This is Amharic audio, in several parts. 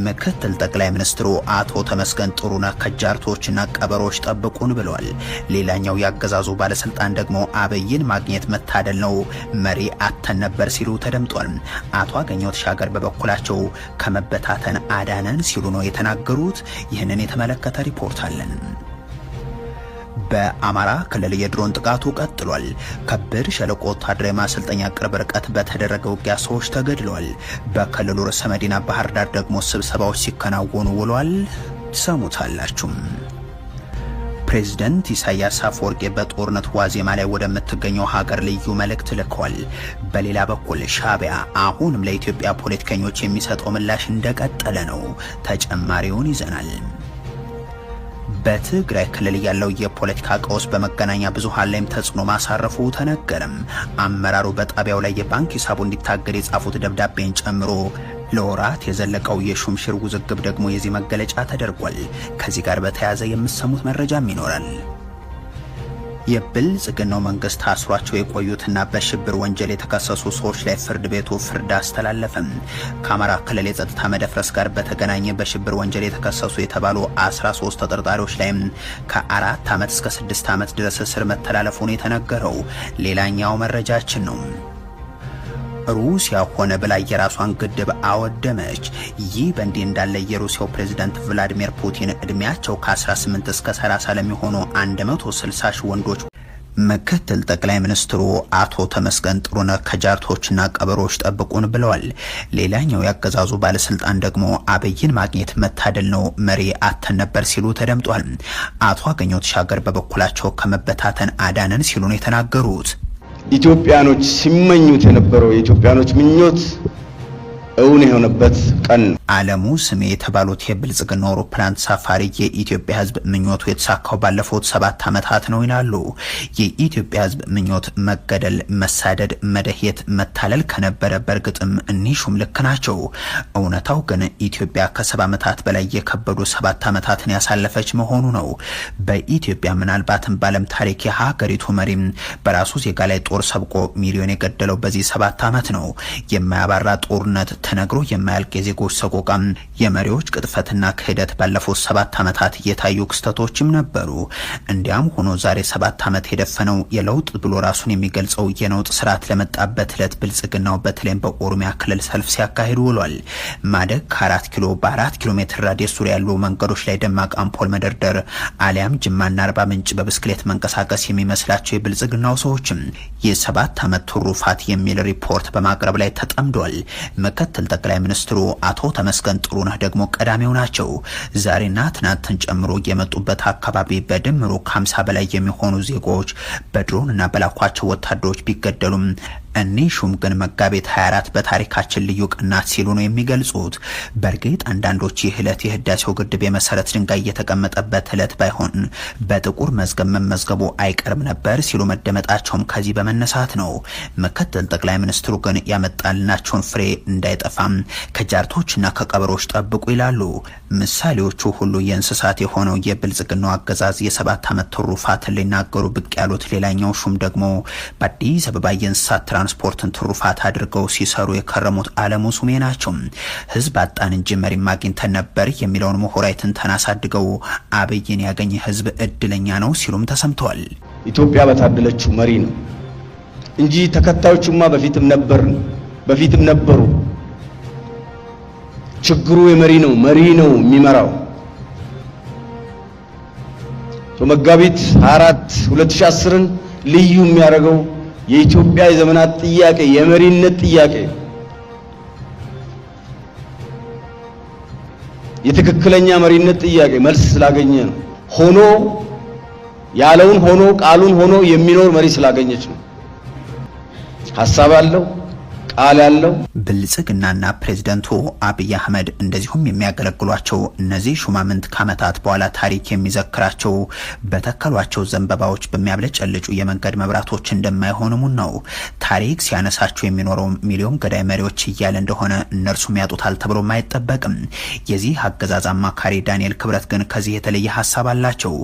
ምክትል ጠቅላይ ሚኒስትሩ አቶ ተመስገን ጥሩነህ ከጃርቶችና ቀበሮች ጠብቁን ብለዋል። ሌላኛው ያገዛዙ ባለስልጣን ደግሞ አብይን ማግኘት መታደል ነው፣ መሪ አተን ነበር ሲሉ ተደምጧል። አቶ አገኘሁ ተሻገር በበኩላቸው ከመበታተን አዳነን ሲሉ ነው የተናገሩት። ይህንን የተመለከተ ሪፖርት አለን። በአማራ ክልል የድሮን ጥቃቱ ቀጥሏል። ከብር ሸለቆ ወታደራዊ ማሰልጠኛ ቅርብ ርቀት በተደረገ ውጊያ ሰዎች ተገድለዋል። በክልሉ ርዕሰ መዲና ባህር ዳር ደግሞ ስብሰባዎች ሲከናወኑ ውለዋል። ሰሙታላችሁ። ፕሬዝዳንት ኢሳያስ አፈወርቂ በጦርነት ዋዜማ ላይ ወደምትገኘው ሀገር ልዩ መልእክት ልከዋል። በሌላ በኩል ሻዕቢያ አሁንም ለኢትዮጵያ ፖለቲከኞች የሚሰጠው ምላሽ እንደቀጠለ ነው። ተጨማሪውን ይዘናል። በትግራይ ክልል ያለው የፖለቲካ ቀውስ በመገናኛ ብዙሃን ላይም ተጽዕኖ ማሳረፉ ተነገረም። አመራሩ በጣቢያው ላይ የባንክ ሂሳቡ እንዲታገድ የጻፉት ደብዳቤን ጨምሮ ለወራት የዘለቀው የሹምሽር ውዝግብ ደግሞ የዚህ መገለጫ ተደርጓል። ከዚህ ጋር በተያያዘ የምትሰሙት መረጃም ይኖራል። የብልጽግናው መንግስት አስሯቸው የቆዩትና በሽብር ወንጀል የተከሰሱ ሰዎች ላይ ፍርድ ቤቱ ፍርድ አስተላለፈም። ከአማራ ክልል የጸጥታ መደፍረስ ጋር በተገናኘ በሽብር ወንጀል የተከሰሱ የተባሉ 13 ተጠርጣሪዎች ላይም ከ4 ዓመት እስከ 6 ዓመት ድረስ እስር መተላለፉን የተነገረው ሌላኛው መረጃችን ነው። ሩሲያ ሆነ ብላ የራሷን ግድብ አወደመች። ይህ በእንዲህ እንዳለ የሩሲያው ፕሬዝዳንት ቭላዲሚር ፑቲን እድሜያቸው ከ18 እስከ 30 ለሚሆኑ 160 ሺህ ወንዶች ምክትል ጠቅላይ ሚኒስትሩ አቶ ተመስገን ጥሩነህ ከጃርቶችና ቀበሮች ጠብቁን ብለዋል። ሌላኛው ያገዛዙ ባለስልጣን ደግሞ አብይን ማግኘት መታደል ነው፣ መሪ አተን ነበር ሲሉ ተደምጧል። አቶ አገኘሁ ተሻገር በበኩላቸው ከመበታተን አዳነን ሲሉ ነው የተናገሩት። ኢትዮጵያኖች ሲመኙት የነበረው የኢትዮጵያኖች ምኞት እውን የሆነበት ቀን ነው። አለሙ ስሜ የተባሉት የብልጽግና አውሮፕላን ተሳፋሪ የኢትዮጵያ ሕዝብ ምኞቱ የተሳካው ባለፉት 7 ዓመታት ነው ይላሉ። የኢትዮጵያ ሕዝብ ምኞት መገደል፣ መሳደድ፣ መደህየት፣ መታለል ከነበረ በእርግጥም እኒሹም ልክ ናቸው። እውነታው ግን ኢትዮጵያ ከ70 ዓመታት በላይ የከበዱ 7 ዓመታትን ያሳለፈች መሆኑ ነው። በኢትዮጵያ ምናልባትም በዓለም ታሪክ የሀገሪቱ መሪም በራሱ ዜጋ ላይ ጦር ሰብቆ ሚሊዮን የገደለው በዚህ 7 ዓመት ነው። የማያባራ ጦርነት፣ ተነግሮ የማያልቅ የዜጎች ሰቆቃ፣ የመሪዎች ቅጥፈትና ክህደት ባለፉት 7 ዓመታት የታዩ ክስተቶችም ነበሩ። እንዲያም ሆኖ ዛሬ 7 ዓመት የደፈነው የለውጥ ብሎ ራሱን የሚገልጸው የነውጥ ስርዓት ለመጣበት ዕለት ብልጽግናው በተለይም በኦሮሚያ ክልል ሰልፍ ሲያካሂዱ ውሏል። ማደግ ከ4 ኪሎ በ4 ኪሎ ሜትር ራዲየስ ዙሪያ ያሉ መንገዶች ላይ ደማቅ አምፖል መደርደር አሊያም ጅማና አርባ ምንጭ በብስክሌት መንቀሳቀስ የሚመስላቸው የብልጽግናው ሰዎችም የ7 ዓመት ትሩፋት የሚል ሪፖርት በማቅረብ ላይ ተጠምዷል። ምክትል ጠቅላይ ሚኒስትሩ አቶ ተመስገን ጥሩነህ ደግሞ ቀዳሚው ናቸው። ዛሬና ትናንትን ጨምሮ የመጡበት አካባቢ በድምሩ ከ50 በላይ የሚሆኑ ዜጎች በድሮንና በላኳቸው ወታደሮች ቢገደሉም እኒሹም ግን መጋቢት 24 በታሪካችን ልዩ ቀናት ሲሉ ነው የሚገልጹት። በእርግጥ አንዳንዶች ይህ ዕለት የህዳሴው ግድብ የመሰረት ድንጋይ የተቀመጠበት ዕለት ባይሆን በጥቁር መዝገብ መመዝገቡ አይቀርም ነበር ሲሉ መደመጣቸውም ከዚህ በመነሳት ነው። ምክትል ጠቅላይ ሚኒስትሩ ግን ያመጣልናቸውን ፍሬ እንዳይጠፋም ከጃርቶችና ከቀበሮች ጠብቁ ይላሉ። ምሳሌዎቹ ሁሉ የእንስሳት የሆነው የብልጽግናው አገዛዝ የ7 ዓመት ትሩፋትን ሊናገሩ ብቅ ያሉት ሌላኛው ሹም ደግሞ በአዲስ አበባ የእንስሳት ትራንስፖርትን ትሩፋት አድርገው ሲሰሩ የከረሙት አለሙ ስሜ ናቸው። ህዝብ አጣን እንጂ መሪ ማግኝተን ነበር የሚለውን ምሁራዊ ትንተና አሳድገው አብይን ያገኘ ህዝብ እድለኛ ነው ሲሉም ተሰምተዋል። ኢትዮጵያ በታደለችው መሪ ነው እንጂ ተከታዮቹማ በፊትም ነበሩ። ችግሩ የመሪ ነው፣ መሪ ነው የሚመራው። መጋቢት 24 2010ን ልዩ የሚያደርገው የኢትዮጵያ የዘመናት ጥያቄ የመሪነት ጥያቄ የትክክለኛ መሪነት ጥያቄ መልስ ስላገኘ ነው። ሆኖ ያለውን ሆኖ ቃሉን ሆኖ የሚኖር መሪ ስላገኘች ነው። ሐሳብ አለው፣ ቃል ያለው ብልጽግናና ፕሬዝዳንቱ አብይ አህመድ እንደዚሁም የሚያገለግሏቸው እነዚህ ሹማምንት ከዓመታት በኋላ ታሪክ የሚዘክራቸው በተከሏቸው ዘንባባዎች በሚያብለጨልጩ የመንገድ መብራቶች እንደማይሆኑም ነው። ታሪክ ሲያነሳቸው የሚኖረው ሚሊዮን ገዳይ መሪዎች እያለ እንደሆነ እነርሱም ያጡታል ተብሎ አይጠበቅም። የዚህ አገዛዝ አማካሪ ዳንኤል ክብረት ግን ከዚህ የተለየ ሐሳብ አላቸው።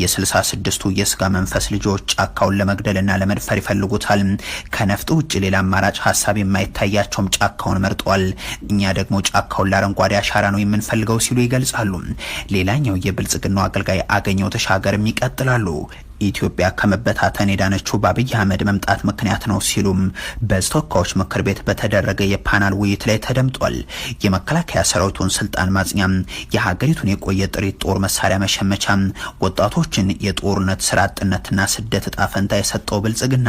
የ66ቱ የስጋ መንፈስ ልጆች ጫካውን ለመግደልና ለመድፈር ይፈልጉታል። ከነፍጥ ውጭ ሌላ አማራጭ ሐሳብ ስለማይታያቸውም ጫካውን መርጧል። እኛ ደግሞ ጫካውን ለአረንጓዴ አሻራ ነው የምንፈልገው ሲሉ ይገልጻሉ። ሌላኛው የብልጽግናው አገልጋይ አገኘው ተሻገርም ይቀጥላሉ። ኢትዮጵያ ከመበታተን የዳነችው በአብይ አህመድ መምጣት ምክንያት ነው ሲሉም በተወካዮች ምክር ቤት በተደረገ የፓናል ውይይት ላይ ተደምጧል። የመከላከያ ሰራዊቱን ስልጣን ማጽኛም፣ የሀገሪቱን የቆየ ጥሪት ጦር መሳሪያ መሸመቻ፣ ወጣቶችን የጦርነት ስራ አጥነትና ስደት እጣ ፈንታ የሰጠው ብልጽግና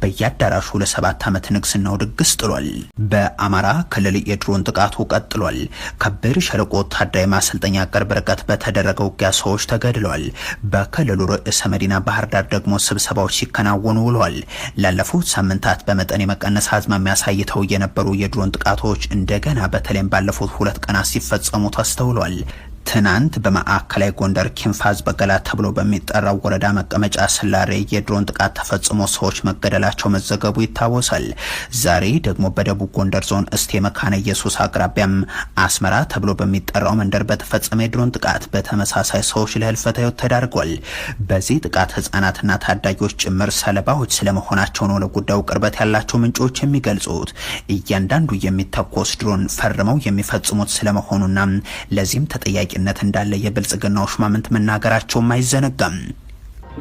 በየአዳራሹ ለ7 ዓመት ንግስናው ድግስ ጥሏል። በአማራ ክልል የድሮን ጥቃቱ ቀጥሏል። ከብር ሸለቆ ወታደራዊ ማሰልጠኛ ቅርብ ርቀት በተደረገው ውጊያ ሰዎች ተገድለዋል። በክልሉ ርዕሰ መዲና ባህር ዳር ደግሞ ስብሰባዎች ሲከናወኑ ውለዋል። ላለፉት ሳምንታት በመጠን የመቀነስ አዝማሚያ አሳይተው የነበሩ የድሮን ጥቃቶች እንደገና በተለይም ባለፉት 2 ቀናት ሲፈጸሙ ተስተውሏል። ትናንት በማዕከላዊ ጎንደር ኪንፋዝ በገላ ተብሎ በሚጠራው ወረዳ መቀመጫ ስላሬ የድሮን ጥቃት ተፈጽሞ ሰዎች መገደላቸው መዘገቡ ይታወሳል። ዛሬ ደግሞ በደቡብ ጎንደር ዞን እስቴ መካነ ኢየሱስ አቅራቢያም አስመራ ተብሎ በሚጠራው መንደር በተፈጸመ የድሮን ጥቃት በተመሳሳይ ሰዎች ለህልፈተ ህይወት ተዳርጓል። በዚህ ጥቃት ህጻናትና ታዳጊዎች ጭምር ሰለባዎች ስለመሆናቸው ነው ለጉዳዩ ቅርበት ያላቸው ምንጮች የሚገልጹት። እያንዳንዱ የሚተኮስ ድሮን ፈርመው የሚፈጽሙት ስለመሆኑና ለዚህም ተጠያቂ ነት እንዳለ የብልጽግናው ሹማምንት መናገራቸውም አይዘነጋም።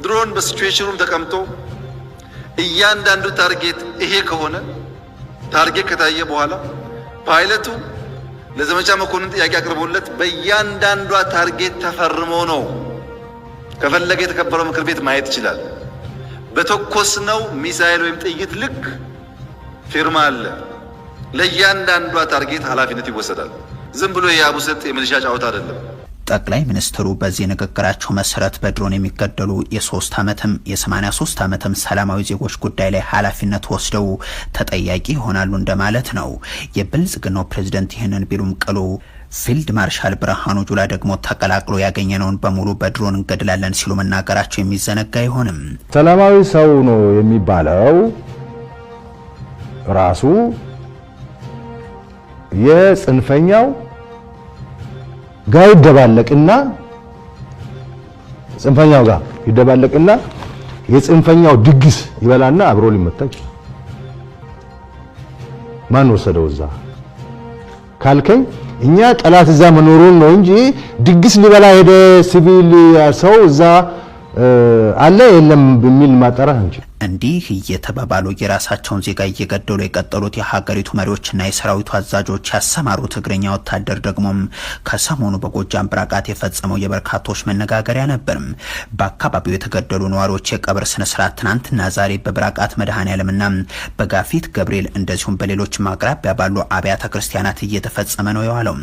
ድሮን በሲቹዌሽኑም ተቀምጦ እያንዳንዱ ታርጌት ይሄ ከሆነ ታርጌት ከታየ በኋላ ፓይለቱ ለዘመቻ መኮንን ጥያቄ አቅርቦለት በእያንዳንዷ ታርጌት ተፈርሞ ነው። ከፈለገ የተከበረው ምክር ቤት ማየት ይችላል። በተኮስነው ሚሳኤል ወይም ጥይት ልክ ፊርማ አለ። ለእያንዳንዷ ታርጌት ኃላፊነት ይወሰዳል። ዝም ብሎ የአቡሰጥ የሚሊሻ ጫወታ አይደለም። ጠቅላይ ሚኒስትሩ በዚህ ንግግራቸው መሰረት በድሮን የሚገደሉ የ3 ዓመትም የ83 ዓመትም ሰላማዊ ዜጎች ጉዳይ ላይ ኃላፊነት ወስደው ተጠያቂ ይሆናሉ እንደማለት ነው። የብልጽግናው ፕሬዝዳንት ይህንን ቢሉም ቅሉ ፊልድ ማርሻል ብርሃኑ ጁላ ደግሞ ተቀላቅሎ ያገኘነውን በሙሉ በድሮን እንገድላለን ሲሉ መናገራቸው የሚዘነጋ አይሆንም። ሰላማዊ ሰው ነው የሚባለው ራሱ የጽንፈኛው ጋር ይደባለቅና የጽንፈኛው ድግስ ይበላና አብሮ ሊመታች ማን ወሰደው እዛ ካልከኝ እኛ ጠላት እዛ መኖሩን ነው እንጂ ድግስ ሊበላ ሄደ ሲቪል ሰው እዛ አለ የለም በሚል ማጣራት እንጂ እንዲህ እየተባባሉ የራሳቸውን ዜጋ እየገደሉ የቀጠሉት የሀገሪቱ መሪዎችና የሰራዊቱ አዛዦች ያሰማሩት እግረኛ ወታደር ደግሞም ከሰሞኑ በጎጃም ብራቃት የፈጸመው የበርካቶች መነጋገሪያ ነበርም። በአካባቢው የተገደሉ ነዋሪዎች የቀብር ስነስርዓት ትናንትና ዛሬ በብራቃት መድኃኔዓለምና በጋፊት ገብርኤል እንደዚሁም በሌሎችም አቅራቢያ ባሉ አብያተ ክርስቲያናት እየተፈጸመ ነው የዋለው።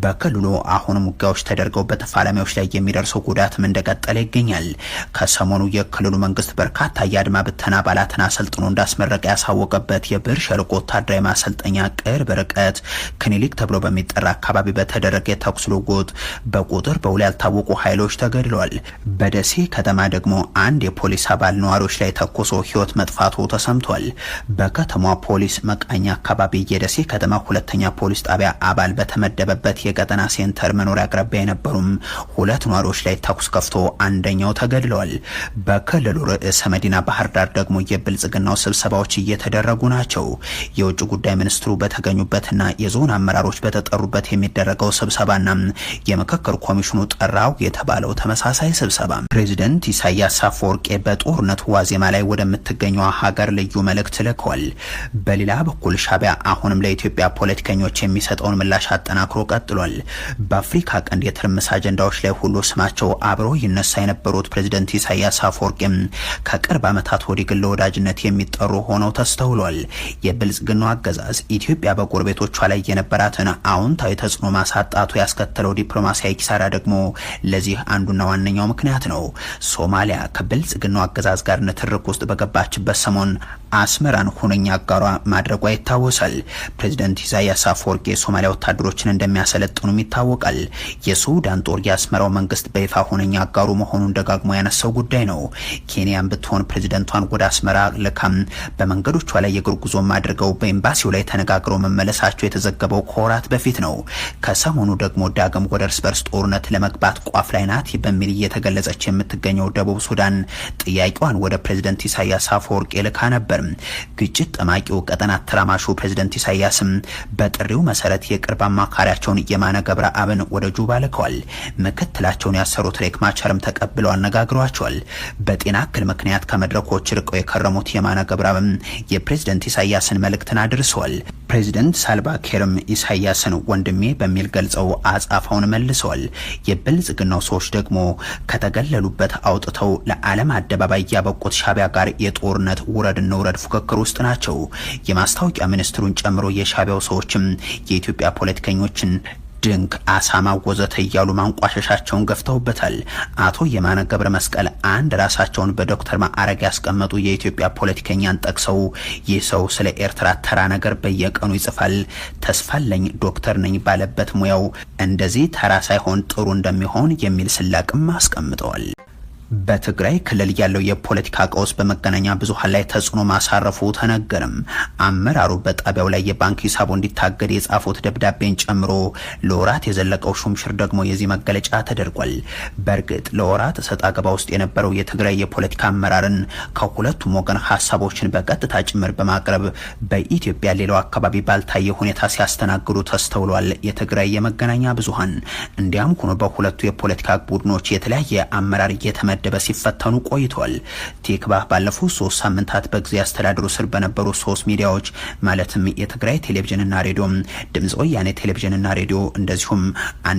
በክልሉ አሁንም ውጊያዎች ተደርገው በተፋላሚዎች ላይ የሚደርሰው ጉዳትም እንደቀጠለ ይገኛል። ከሰሞኑ የክልሉ መንግስት በርካታ የአድማ ብተና አባላትን አሰልጥኖ እንዳስመረቀ ያሳወቀበት የብር ሸለቆ ወታደራዊ ማሰልጠኛ ቅርብ ርቀት ክኒሊክ ተብሎ በሚጠራ አካባቢ በተደረገ የተኩስ ልውውጥ በቁጥር በውል ያልታወቁ ኃይሎች ተገድለዋል። በደሴ ከተማ ደግሞ አንድ የፖሊስ አባል ነዋሪዎች ላይ ተኩሶ ህይወት መጥፋቱ ተሰምቷል። በከተማ ፖሊስ መቃኛ አካባቢ የደሴ ከተማ ሁለተኛ ፖሊስ ጣቢያ አባል በተመደበበት የቀጠና ሴንተር መኖሪያ አቅራቢያ የነበሩም 2 ነዋሪዎች ላይ ተኩስ ከፍቶ አንደኛው ተገድለዋል። በክልሉ ርዕሰ መዲና ባህር ዳር ደግሞ የብልጽግናው ስብሰባዎች እየተደረጉ ናቸው። የውጭ ጉዳይ ሚኒስትሩ በተገኙበትና የዞን አመራሮች በተጠሩበት የሚደረገው ስብሰባና የምክክር ኮሚሽኑ ጠራው የተባለው ተመሳሳይ ስብሰባ ፕሬዝዳንት ኢሳያስ አፈወርቂ በጦርነቱ ዋዜማ ላይ ወደምትገኘው ሀገር ልዩ መልእክት ልከዋል። በሌላ በኩል ሻዕቢያ አሁንም ለኢትዮጵያ ፖለቲከኞች የሚሰጠውን ምላሽ አጠናክሮ ቀጥሏል። በአፍሪካ ቀንድ የትርምስ አጀንዳዎች ላይ ሁሉ ስማቸው አብሮ ይነሳ የነበሩት ፕሬዝዳንት ኢሳያስ አፈወርቂ ከቅርብ ዓመታት ወዲህ ግን ለወዳጅነት የሚጠሩ ሆነው ተስተውሏል። የብልጽግናው አገዛዝ ኢትዮጵያ በጎረቤቶቿ ላይ የነበራትን አዎንታዊ ተጽዕኖ ማሳጣቱ ያስከተለው ዲፕሎማሲያዊ ኪሳራ ደግሞ ለዚህ አንዱና ዋነኛው ምክንያት ነው። ሶማሊያ ከብልጽግናው አገዛዝ ጋር ንትርክ ውስጥ በገባችበት ሰሞን አስመራን ሁነኛ አጋሯ ማድረጓ ይታወሳል። ፕሬዝዳንት ኢሳያስ አፈወርቂ የሶማሊያ ወታደሮችን እንደሚያሰለጥኑም ይታወቃል። የሱዳን ጦር የአስመራው መንግስት በይፋ ሁነኛ አጋሩ መሆኑን ደጋግሞ ያነሳው ጉዳይ ነው። ኬንያን ብትሆን ፕሬዝዳንቷ ልኡካን ወደ አስመራ ልካም በመንገዶቿ ላይ የእግር ጉዞም አድርገው በኤምባሲው ላይ ተነጋግረው መመለሳቸው የተዘገበው ከወራት በፊት ነው። ከሰሞኑ ደግሞ ዳግም ወደ እርስ በርስ ጦርነት ለመግባት ቋፍ ላይ ናት በሚል እየተገለጸች የምትገኘው ደቡብ ሱዳን ጥያቄዋን ወደ ፕሬዝዳንት ኢሳያስ አፈወርቂ ልካ ነበር። ግጭት ጠማቂው ቀጠና ተራማሹ ፕሬዝዳንት ኢሳያስም በጥሪው መሰረት የቅርብ አማካሪያቸውን የማነ ገብረአብን ወደ ጁባ ልከዋል። ምክትላቸውን ያሰሩት ሬክ ማቻርም ተቀብለው አነጋግሯቸዋል። በጤና እክል ምክንያት ከመድረኮች ርቀው የከረሙት የማነ ገብረአብም የፕሬዝዳንት ኢሳያስን መልእክትን አድርሰዋል። ፕሬዝዳንት ሳልቫኪርም ኢሳያስን ወንድሜ በሚል ገልጸው አጻፋውን መልሰዋል። የብልጽግናው ሰዎች ደግሞ ከተገለሉበት አውጥተው ለዓለም አደባባይ ያበቁት ሻቢያ ጋር የጦርነት ውረድ እንውረድ ፉክክር ውስጥ ናቸው። የማስታወቂያ ሚኒስትሩን ጨምሮ የሻቢያው ሰዎችም የኢትዮጵያ ፖለቲከኞችን ድንክ አሳማ ወዘተ እያሉ ማንቋሸሻቸውን ገፍተውበታል። አቶ የማነ ገብረ መስቀል አንድ ራሳቸውን በዶክተር ማዕረግ ያስቀመጡ የኢትዮጵያ ፖለቲከኛን ጠቅሰው ይህ ሰው ስለ ኤርትራ ተራ ነገር በየቀኑ ይጽፋል፣ ተስፋለኝ ዶክተር ነኝ ባለበት ሙያው እንደዚህ ተራ ሳይሆን ጥሩ እንደሚሆን የሚል ስላቅም አስቀምጠዋል። በትግራይ ክልል ያለው የፖለቲካ ቀውስ በመገናኛ ብዙሃን ላይ ተጽዕኖ ማሳረፉ ተነገረም። አመራሩ በጣቢያው ላይ የባንክ ሂሳቡ እንዲታገድ የጻፉት ደብዳቤን ጨምሮ ለወራት የዘለቀው ሹምሽር ደግሞ የዚህ መገለጫ ተደርጓል። በእርግጥ ለወራት ሰጣ ገባ ውስጥ የነበረው የትግራይ የፖለቲካ አመራርን ከሁለቱም ወገን ሀሳቦችን በቀጥታ ጭምር በማቅረብ በኢትዮጵያ ሌላው አካባቢ ባልታየ ሁኔታ ሲያስተናግዱ ተስተውሏል። የትግራይ የመገናኛ ብዙሃን እንዲያም ሆኖ በሁለቱ የፖለቲካ ቡድኖች የተለያየ አመራር እየተመ ደበ ሲፈተኑ ቆይቷል። ቲክባህ ባለፉት 3 ሳምንታት በጊዜ አስተዳደሩ ስር በነበሩ 3 ሚዲያዎች ማለትም የትግራይ ቴሌቪዥንና ሬዲዮ፣ ድምጽ ወያኔ ቴሌቪዥንና ሬዲዮ እንደዚሁም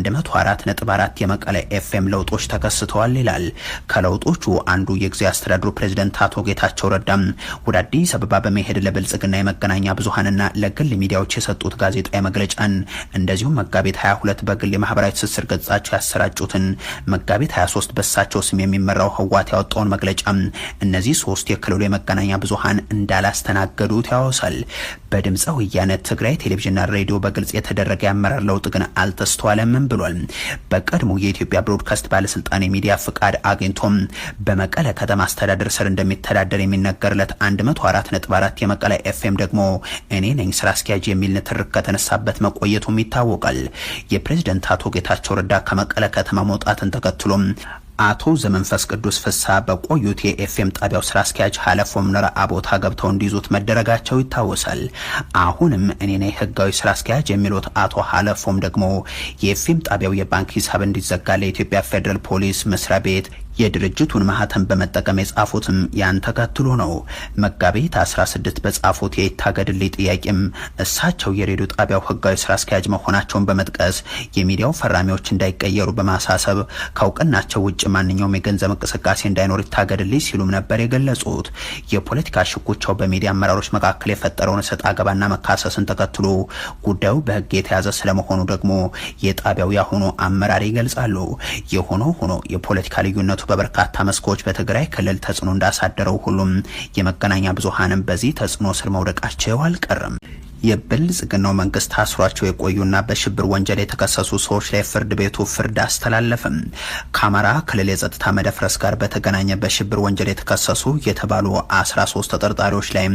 104.4 የመቀለ ኤፍኤም ለውጦች ተከስተዋል ይላል። ከለውጦቹ አንዱ የጊዜ አስተዳደሩ ፕሬዝዳንት አቶ ጌታቸው ረዳም ወደ አዲስ አበባ በመሄድ ለብልጽግና የመገናኛ ብዙሃንና ለግል ሚዲያዎች የሰጡት ጋዜጣዊ መግለጫን እንደዚሁም መጋቢት 22 በግል የማህበራዊ ትስስር ገጻቸው ያሰራጩትን መጋቢት 23 በሳቸው ስም መራው ህዋት ያወጣውን መግለጫ እነዚህ 3 የክልሉ የመገናኛ ብዙሃን እንዳላስተናገዱት ያወሳል። በድምጽ ወያነ ትግራይ ቴሌቪዥንና ሬዲዮ በግልጽ የተደረገ የአመራር ለውጥ ግን አልተስተዋለም ብሏል። በቀድሞ የኢትዮጵያ ብሮድካስት ባለስልጣን የሚዲያ ፍቃድ አግኝቶም በመቀለ ከተማ አስተዳደር ስር እንደሚተዳደር የሚነገርለት 104.4 የመቀለ ኤፍኤም ደግሞ እኔ ነኝ ስራ አስኪያጅ የሚል ንትርክ ከተነሳበት መቆየቱም ይታወቃል። የፕሬዝዳንት አቶ ጌታቸው ረዳ ከመቀለ ከተማ መውጣትን ተከትሎም አቶ ዘመንፈስ ቅዱስ ፍሳ በቆዩት የኤፍኤም ጣቢያው ስራ አስኪያጅ ሀለፎም ነራ ቦታ ገብተው እንዲይዙት መደረጋቸው ይታወሳል። አሁንም እኔ ነኝ ህጋዊ ስራ አስኪያጅ የሚሉት አቶ ሀለፎም ደግሞ የኤፍኤም ጣቢያው የባንክ ሂሳብ እንዲዘጋ ለኢትዮጵያ ፌደራል ፖሊስ መስሪያ ቤት የድርጅቱን ማህተም በመጠቀም የጻፉትም ያን ተከትሎ ነው። መጋቢት 16 በጻፉት የይታገድልኝ ጥያቄም እሳቸው የሬዲዮ ጣቢያው ህጋዊ ስራ አስኪያጅ መሆናቸውን በመጥቀስ የሚዲያው ፈራሚዎች እንዳይቀየሩ በማሳሰብ ከእውቅናቸው ውጭ ማንኛውም የገንዘብ እንቅስቃሴ እንዳይኖር ይታገድልኝ ሲሉም ነበር የገለጹት። የፖለቲካ ሽኩቻው በሚዲያ አመራሮች መካከል የፈጠረውን ሰጣ ገባና መካሰስን ተከትሎ ጉዳዩ በህግ የተያዘ ስለመሆኑ ደግሞ የጣቢያው ያሁኑ አመራር ይገልጻሉ። የሆነ ሆኖ የፖለቲካ ልዩነቱ በበርካታ መስኮች በትግራይ ክልል ተጽዕኖ እንዳሳደረው ሁሉም የመገናኛ ብዙሃንም በዚህ ተጽዕኖ ስር መውደቃቸው አልቀረም። የብልጽግናው መንግስት አስሯቸው የቆዩና በሽብር ወንጀል የተከሰሱ ሰዎች ላይ ፍርድ ቤቱ ፍርድ አስተላለፈም። ከአማራ ክልል የጸጥታ መደፍረስ ጋር በተገናኘ በሽብር ወንጀል የተከሰሱ የተባሉ 13 ተጠርጣሪዎች ላይ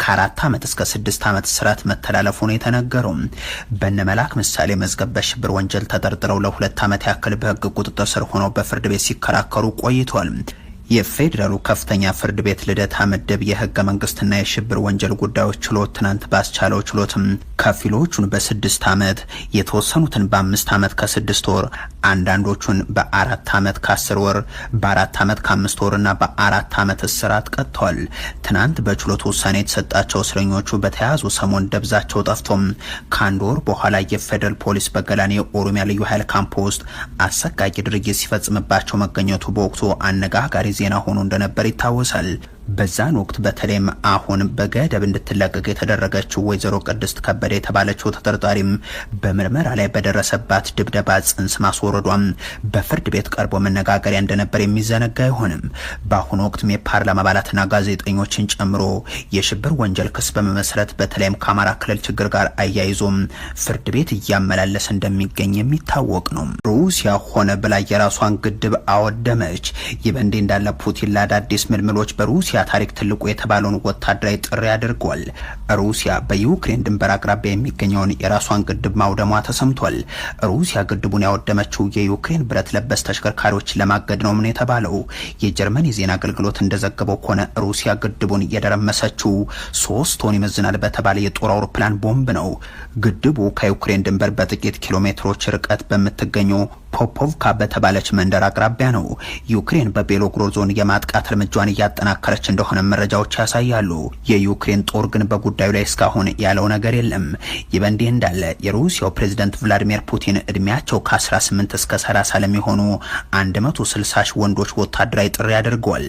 ከ4 ዓመት እስከ 6 ዓመት እስራት መተላለፉ ነው የተነገረው። በነመላክ ምሳሌ መዝገብ በሽብር ወንጀል ተጠርጥረው ለ2 ዓመት ያክል በህግ ቁጥጥር ስር ሆነው በፍርድ ቤት ሲከራከሩ ቆይቷል። የፌዴራሉ ከፍተኛ ፍርድ ቤት ልደታ ምድብ የህገ መንግስትና የሽብር ወንጀል ጉዳዮች ችሎት ትናንት ባስቻለው ችሎትም ከፊሎቹን በ6 ዓመት የተወሰኑትን በ5 ዓመት ከ6 ወር አንዳንዶቹን በ4 ዓመት ከ10 ወር በ4 ዓመት ከ5 ወርና በ4 ዓመት እስራት ቀጥተዋል። ትናንት በችሎቱ ውሳኔ የተሰጣቸው እስረኞቹ በተያዙ ሰሞን ደብዛቸው ጠፍቶም ከአንድ ወር በኋላ የፌዴራል ፖሊስ በገላኔ የኦሮሚያ ልዩ ኃይል ካምፕ ውስጥ አሰቃቂ ድርጊት ሲፈጽምባቸው መገኘቱ በወቅቱ አነጋጋሪ ዜና ሆኖ እንደነበር ይታወሳል። በዛን ወቅት በተለይም አሁን በገደብ እንድትለቀቅ የተደረገችው ወይዘሮ ቅድስት ከበደ የተባለችው ተጠርጣሪም በምርመራ ላይ በደረሰባት ድብደባ ጽንስ ማስወረዷም በፍርድ ቤት ቀርቦ መነጋገሪያ እንደነበር የሚዘነጋ አይሆንም። በአሁኑ ወቅትም የፓርላማ አባላትና ጋዜጠኞችን ጨምሮ የሽብር ወንጀል ክስ በመመስረት በተለይም ከአማራ ክልል ችግር ጋር አያይዞም ፍርድ ቤት እያመላለስ እንደሚገኝ የሚታወቅ ነው። ሩሲያ ሆነ ብላ የራሷን ግድብ አወደመች። ይህ በእንዲህ እንዳለ ፑቲን ለአዳዲስ ምልምሎች በሩሲያ በሩሲያ ታሪክ ትልቁ የተባለውን ወታደራዊ ጥሪ አድርጓል። ሩሲያ በዩክሬን ድንበር አቅራቢያ የሚገኘውን የራሷን ግድብ ማውደሟ ተሰምቷል። ሩሲያ ግድቡን ያወደመችው የዩክሬን ብረት ለበስ ተሽከርካሪዎች ለማገድ ነው ምን የተባለው። የጀርመን የዜና አገልግሎት እንደዘገበው ከሆነ ሩሲያ ግድቡን የደረመሰችው 3 ቶን ይመዝናል በተባለ የጦር አውሮፕላን ቦምብ ነው። ግድቡ ከዩክሬን ድንበር በጥቂት ኪሎ ሜትሮች ርቀት በምትገኘው ፖፖቭካ በተባለች መንደር አቅራቢያ ነው። ዩክሬን በቤሎግሮድ ዞን የማጥቃት እርምጃዋን እያጠናከረች እንደሆነ መረጃዎች ያሳያሉ። የዩክሬን ጦር ግን በጉዳዩ ላይ እስካሁን ያለው ነገር የለም። ይህ በእንዲህ እንዳለ የሩሲያው ፕሬዝዳንት ቭላዲሚር ፑቲን እድሜያቸው ከ18 እስከ 30 ለሚሆኑ 160 ወንዶች ወታደራዊ ጥሪ አድርገዋል።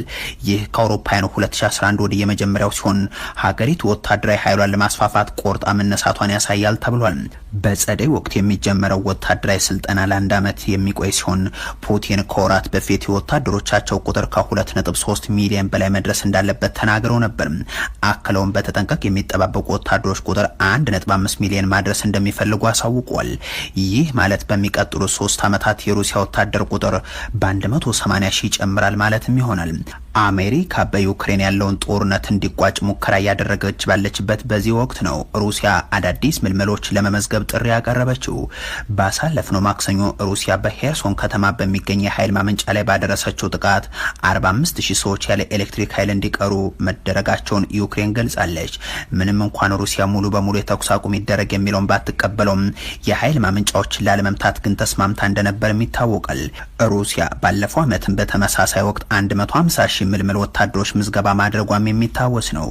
ይህ ከአውሮፓውያኑ 2011 ወዲህ የመጀመሪያው ሲሆን ሀገሪቱ ወታደራዊ ኃይሏን ለማስፋፋት ቆርጣ መነሳቷን ያሳያል ተብሏል። በጸደይ ወቅት የሚጀመረው ወታደራዊ ስልጠና ለአንድ ዓመት የሚቆይ ሲሆን ፑቲን ከወራት በፊት የወታደሮቻቸው ቁጥር ከ2.3 ሚሊዮን በላይ መድረስ እንዳለበት ተናግረው ነበር። አክለውም በተጠንቀቅ የሚጠባበቁ ወታደሮች ቁጥር 1.5 ሚሊዮን ማድረስ እንደሚፈልጉ አሳውቋል። ይህ ማለት በሚቀጥሉት 3 ዓመታት የሩሲያ ወታደር ቁጥር በ180 ሺህ ይጨምራል ማለትም ይሆናል። አሜሪካ በዩክሬን ያለውን ጦርነት እንዲቋጭ ሙከራ እያደረገች ባለችበት በዚህ ወቅት ነው ሩሲያ አዳዲስ ምልመሎች ለመመዝገብ ጥሪ ያቀረበችው። ባሳለፍነው ማክሰኞ ሩሲያ በሄርሶን ከተማ በሚገኝ የኃይል ማመንጫ ላይ ባደረሰችው ጥቃት 45000 ሰዎች ያለ ኤሌክትሪክ ኃይል እንዲቀሩ መደረጋቸውን ዩክሬን ገልጻለች። ምንም እንኳን ሩሲያ ሙሉ በሙሉ የተኩስ አቁም ይደረግ የሚለውን ባትቀበለውም የኃይል ማመንጫዎችን ላለመምታት ግን ተስማምታ እንደነበርም ይታወቃል። ሩሲያ ባለፈው ዓመትም በተመሳሳይ ወቅት 150 ሺህ ምልምል ወታደሮች ምዝገባ ማድረጓም የሚታወስ ነው።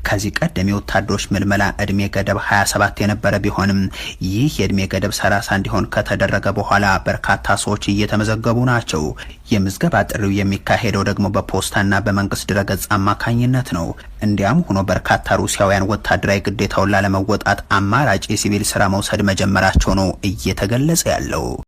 ከዚህ ቀደም የወታደሮች ምልመላ እድሜ ገደብ 27 የነበረ ቢሆንም ይህ የእድሜ ገደብ 30 እንዲሆን ከተደረገ በኋላ በርካታ ሰዎች እየተመዘገቡ ናቸው። የምዝገባ ጥሪው የሚካሄደው ደግሞ በፖስታና በመንግስት ድረገጽ አማካኝነት ነው። እንዲያም ሆኖ በርካታ ሩሲያውያን ወታደራዊ ግዴታውን ላለመወጣት አማራጭ የሲቪል ስራ መውሰድ መጀመራቸው ነው እየተገለጸ ያለው።